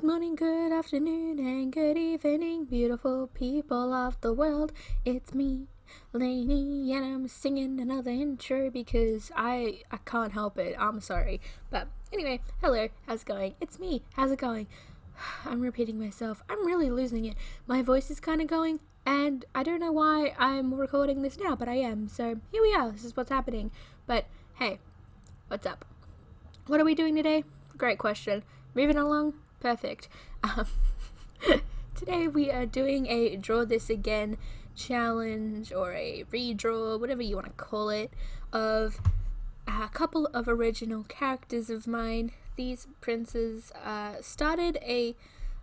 morning, good afternoon, and good evening, beautiful people of the world. It's me, Lainey, and I'm singing another intro because I can't help it. I'm sorry. But anyway, hello, how's it going? It's me, how's it going? I'm repeating myself. I'm really losing it. My voice is kind of going, and I don't know why I'm recording this now, but I am. So here we are. This is what's happening. But hey, what's up? What are we doing today? Great question. Moving along? Perfect. Today we are doing a draw this again challenge, or a redraw, whatever you want to call it, of a couple of original characters of mine. These princes started a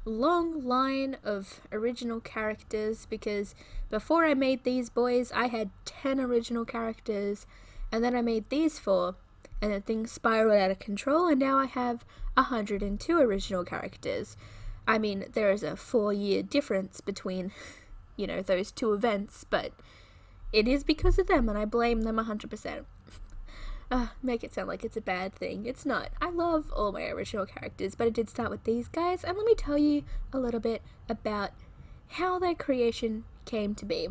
long line of original characters because before I made these boys I had 10 original characters, and then I made these 4, and then things spiraled out of control, and now I have 102 original characters. I mean, there is a 4-year difference between, those two events, but it is because of them, and I blame them 100%. Make it sound like it's a bad thing. It's not. I love all my original characters, but it did start with these guys, and let me tell you a little bit about how their creation came to be.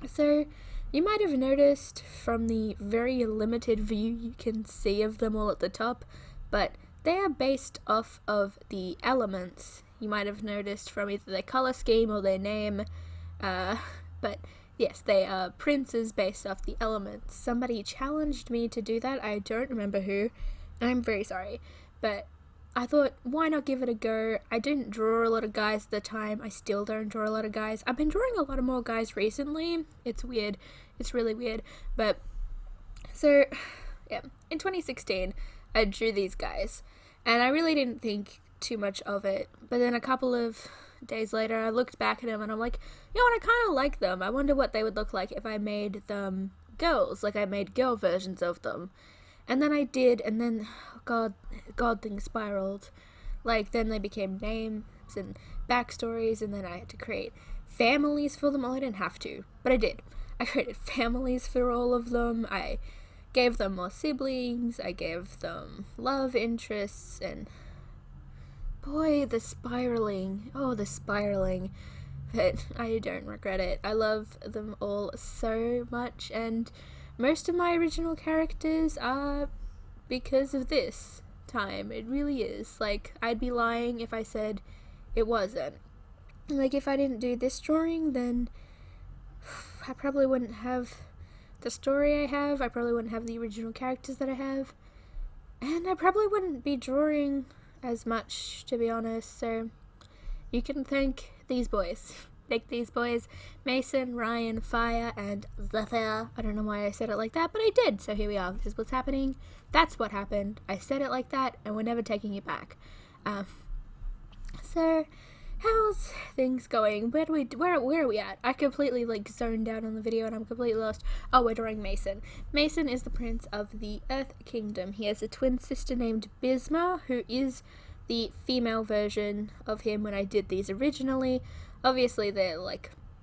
So, you might have noticed from the very limited view you can see of them all at the top, but they are based off of the elements. You might have noticed from either their color scheme or their name, but yes, they are princes based off the elements. Somebody challenged me to do that. I don't remember who, and I'm very sorry, but I thought, why not give it a go? I didn't draw a lot of guys at the time. I still don't draw a lot of guys. I've been drawing a lot of more guys recently. It's weird. It's really weird. But, so, yeah, in 2016, I drew these guys, and I really didn't think too much of it. But then a couple of days later, I looked back at them, and I'm like, you know what, I kind of like them. I wonder what they would look like if I made them girls, like I made girl versions of them. And then I did, and then, God, things spiraled. Like, then they became names and backstories, and then I had to create families for them. Well, I didn't have to, but I did. I created families for all of them. I gave them more siblings. I gave them love interests, and boy, the spiraling. Oh, the spiraling. But I don't regret it. I love them all so much, and most of my original characters are because of this time. It really is. Like, I'd be lying if I said it wasn't. Like, if I didn't do this drawing, then I probably wouldn't have the story I have. I probably wouldn't have the original characters that I have. And I probably wouldn't be drawing as much, to be honest. So, you can thank these boys. Thank these boys, Mason, Ryan, Fire, and Zephyr. I don't know why I said it like that, but I did, so here we are. This is what's happening. That's what happened. I said it like that, and we're never taking it back. So, how's things going? Where are we at? I completely, zoned out on the video, and I'm completely lost. Oh, we're drawing Mason. Mason is the prince of the Earth Kingdom. He has a twin sister named Bisma, who is the female version of him when I did these originally. Obviously, they're,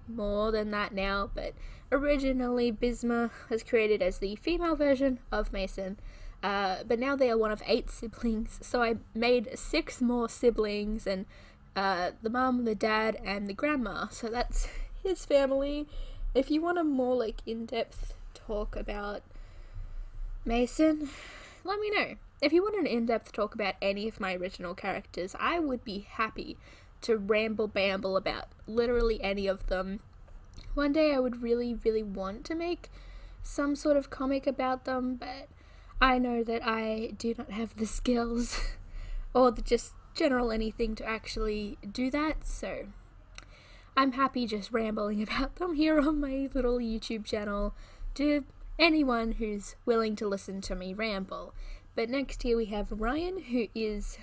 more than that now, but originally Bisma was created as the female version of Mason, but now they are one of 8 siblings, so I made 6 more siblings, and the mum, the dad, and the grandma, so that's his family. If you want a more, in-depth talk about Mason, let me know. If you want an in-depth talk about any of my original characters, I would be happy to ramble-bamble about literally any of them. One day I would really, really want to make some sort of comic about them, but I know that I do not have the skills or the just general anything to actually do that, so I'm happy just rambling about them here on my little YouTube channel to anyone who's willing to listen to me ramble. But next here we have Ryan, who is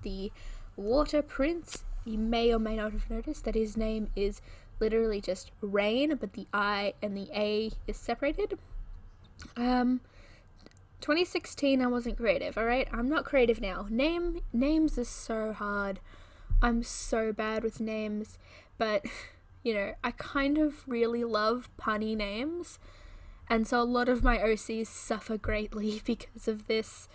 the Water Prince. You may or may not have noticed that his name is literally just Rain, but the I and the A is separated. 2016, I wasn't creative, alright? I'm not creative now. Names are so hard. I'm so bad with names, but, I kind of really love punny names, and so a lot of my OCs suffer greatly because of this.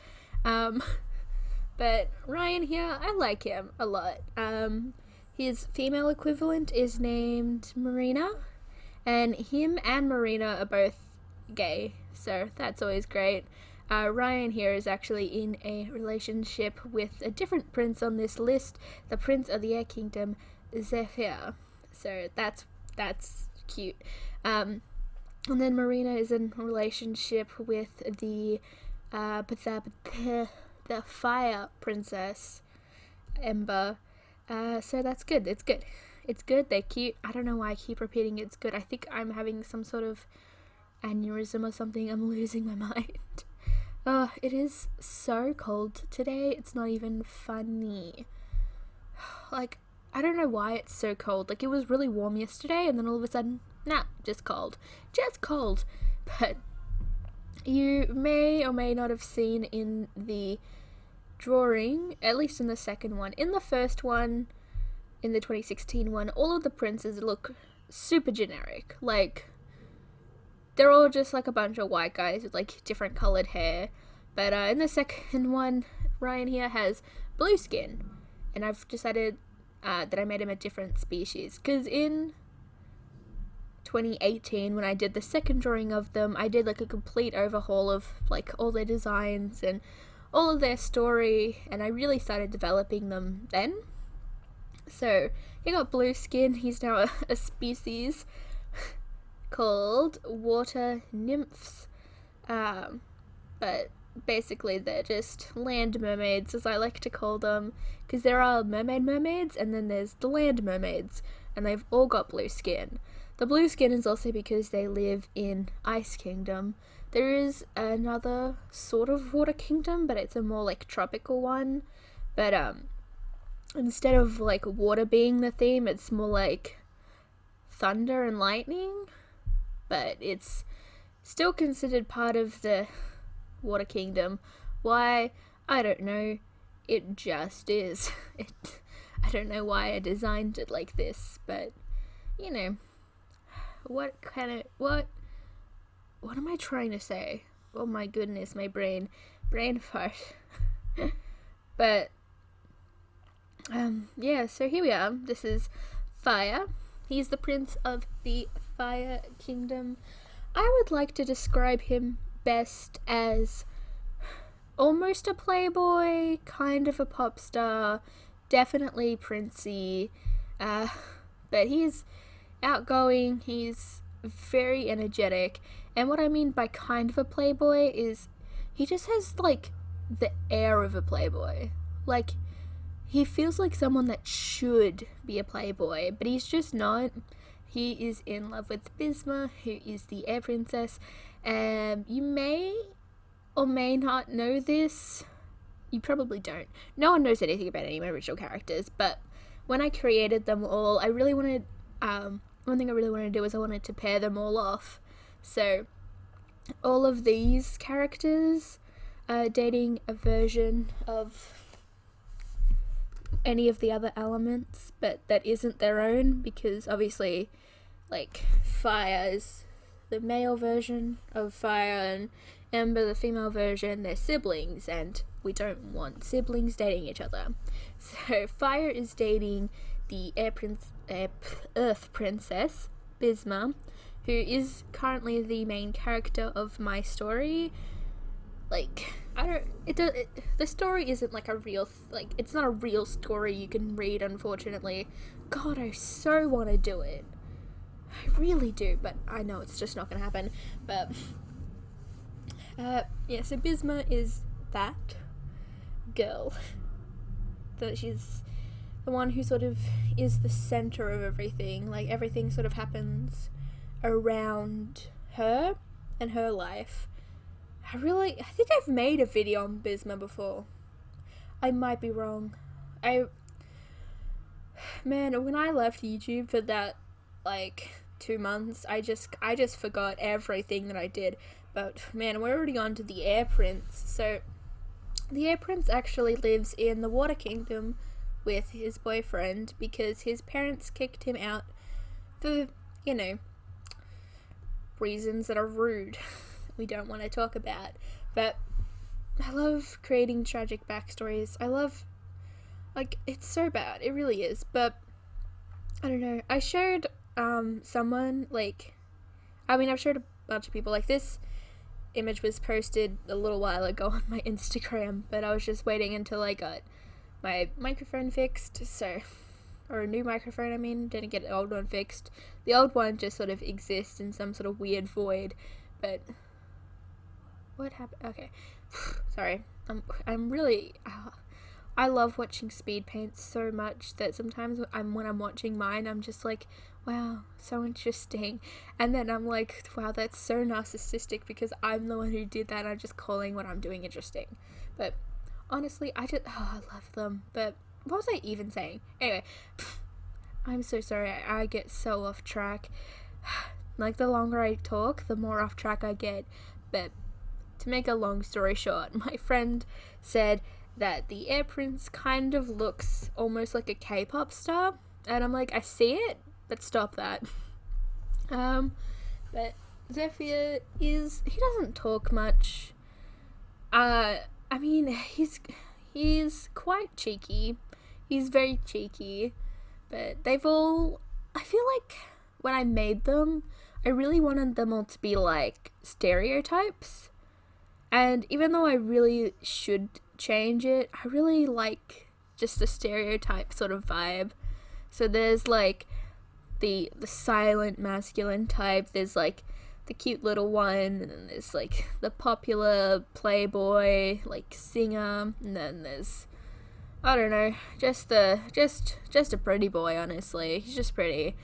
But Ryan here, I like him a lot. His female equivalent is named Marina, and him and Marina are both gay, so that's always great. Ryan here is actually in a relationship with a different prince on this list, the Prince of the Air Kingdom, Zephyr. So that's cute. And then Marina is in a relationship with the Fire Princess, Ember. So that's good. It's good. It's good. They're cute. I don't know why I keep repeating it's good. I think I'm having some sort of aneurysm or something. I'm losing my mind. Oh, it is so cold today. It's not even funny. Like, I don't know why it's so cold. Like, it was really warm yesterday, and then all of a sudden, nah, just cold. Just cold. But you may or may not have seen in the drawing, at least in the second one. In the first one, in the 2016 one, all of the princes look super generic. Like, they're all just like a bunch of white guys with like different colored hair. But in the second one, Ryan here has blue skin, and I've decided that I made him a different species, because in 2018, when I did the second drawing of them, I did like a complete overhaul of like all their designs and all of their story, and I really started developing them then. So he got blue skin. He's now a species called water nymphs, but basically they're just land mermaids, as I like to call them, because there are mermaids and then there's the land mermaids, and they've all got blue skin. The blue skin is also because they live in Ice Kingdom. There is another sort of water kingdom, but it's a more like tropical one. But instead of like water being the theme, it's more like thunder and lightning. But it's still considered part of the water kingdom. Why? I don't know. It just is. I don't know why I designed it like this, but you know, what am I trying to say? Oh my goodness, my brain fart. But yeah, so here we are. This is Fire. He's the Prince of the Fire Kingdom. I would like to describe him best as almost a playboy, kind of a pop star, definitely princey, but he's outgoing, he's very energetic, and what I mean by kind of a playboy is he just has like the air of a playboy. Like, he feels like someone that should be a playboy, but he's just not. He is in love with Bisma, who is the air princess. You may or may not know this. You probably don't. No one knows anything about any of my original characters, but when I created them all, I really wanted, one thing I really wanted to do is I wanted to pair them all off. So all of these characters are dating a version of any of the other elements, but that isn't their own, because obviously, like, Fire is the male version of Fire, and Ember the female version. They're siblings, and we don't want siblings dating each other. So Fire is dating the Earth Princess, Bisma, who is currently the main character of my story. Like, the story isn't like a real, it's not a real story you can read, unfortunately. God, I so want to do it. I really do, but I know it's just not going to happen. But, yeah, so Bisma is that girl. She's the one who sort of is the center of everything. Like, everything sort of happens around her and her life. I think I've made a video on Bisma before. I might be wrong. Man, when I left YouTube for that, 2 months, I just forgot everything that I did. But, man, we're already on to the Air Prince. So, the Air Prince actually lives in the Water Kingdom with his boyfriend because his parents kicked him out for, reasons that are rude. We don't want to talk about. But I love creating tragic backstories. I love, like, it's so bad. It really is. But I don't know. I showed someone, like, I mean, I've showed a bunch of people, like, this image was posted a little while ago on my Instagram, but I was just waiting until I got my microphone fixed, so, or a new microphone, I mean, didn't get the old one fixed. The old one just sort of exists in some sort of weird void, but what happened? Okay, sorry, I'm really, I love watching speed paints so much that sometimes when I'm watching mine, I'm just like, wow, so interesting. And then I'm like, wow, that's so narcissistic because I'm the one who did that and I'm just calling what I'm doing interesting. But honestly, I love them. But what was I even saying? Anyway, I'm so sorry. I get so off track. Like, the longer I talk, the more off track I get. But to make a long story short, my friend said that the Air Prince kind of looks almost like a K-pop star. And I'm like, I see it, but stop that. But Zephyr he doesn't talk much. I mean, he's quite cheeky. He's very cheeky. But I feel like when I made them, I really wanted them all to be like stereotypes. And even though I really should change it, I really like just the stereotype sort of vibe. So there's like the silent masculine type, there's like the cute little one, and then there's like the popular playboy like singer, and then there's, I don't know, just a pretty boy, honestly. He's just pretty.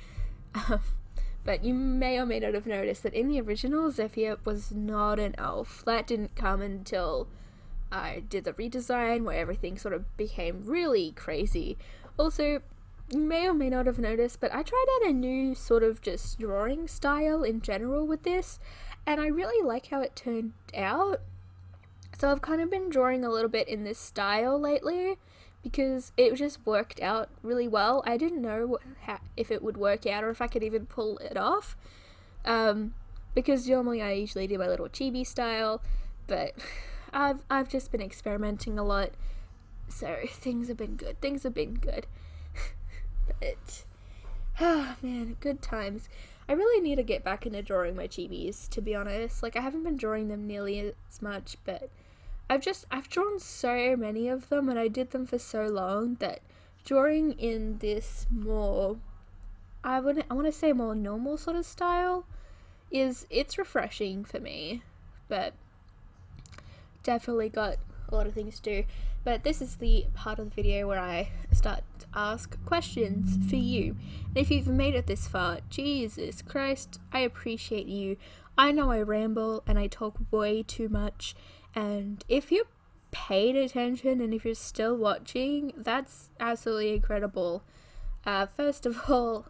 But you may or may not have noticed that in the original, Zephyr was not an elf. That didn't come until I did the redesign where everything sort of became really crazy. Also, you may or may not have noticed, but I tried out a new sort of just drawing style in general with this, and I really like how it turned out. So I've kind of been drawing a little bit in this style lately because it just worked out really well. I didn't know if it would work out or if I could even pull it off, because normally I usually do my little chibi style, but I've just been experimenting a lot, so things have been good. But oh man, good times. I really need to get back into drawing my chibis, to be honest. Like, I haven't been drawing them nearly as much, but I've drawn so many of them and I did them for so long that drawing in this more, I want to say more normal sort of style it's refreshing for me. But definitely got a lot of things to do. But this is the part of the video where I start to ask questions for you. And if you've made it this far, Jesus Christ, I appreciate you. I know I ramble and I talk way too much, and if you paid attention and if you're still watching, that's absolutely incredible. First of all,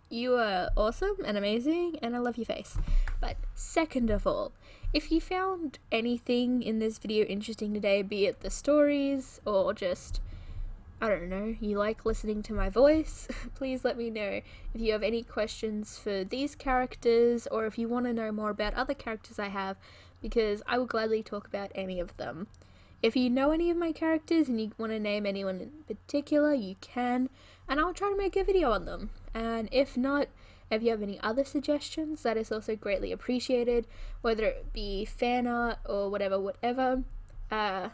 you are awesome and amazing, and I love your face. But second of all, if you found anything in this video interesting today, be it the stories or just, I don't know, you like listening to my voice, please let me know. If you have any questions for these characters, or if you want to know more about other characters I have, because I will gladly talk about any of them. If you know any of my characters and you want to name anyone in particular, you can, and I'll try to make a video on them. And if not, if you have any other suggestions, that is also greatly appreciated, whether it be fan art or whatever. I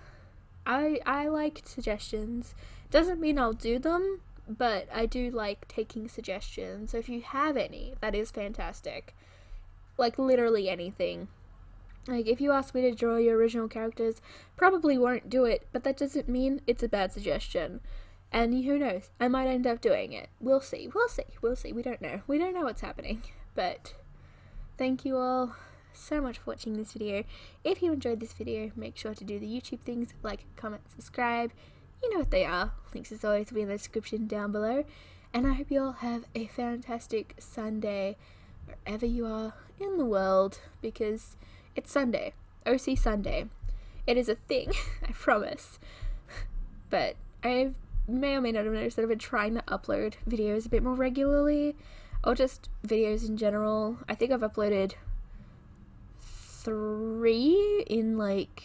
like suggestions. Doesn't mean I'll do them, but I do like taking suggestions. So if you have any, that is fantastic. Like, literally anything. Like, if you ask me to draw your original characters, probably won't do it, but that doesn't mean it's a bad suggestion. And who knows, I might end up doing it. We'll see. We don't know what's happening. But thank you all so much for watching this video. If you enjoyed this video, make sure to do the YouTube things, like, comment, subscribe. You know what they are. Links as always will be in the description down below. And I hope you all have a fantastic Sunday wherever you are in the world, because it's Sunday. OC Sunday. It is a thing, I promise. But I may or may not have noticed that I've been trying to upload videos a bit more regularly, or just videos in general. I think I've uploaded 3 in like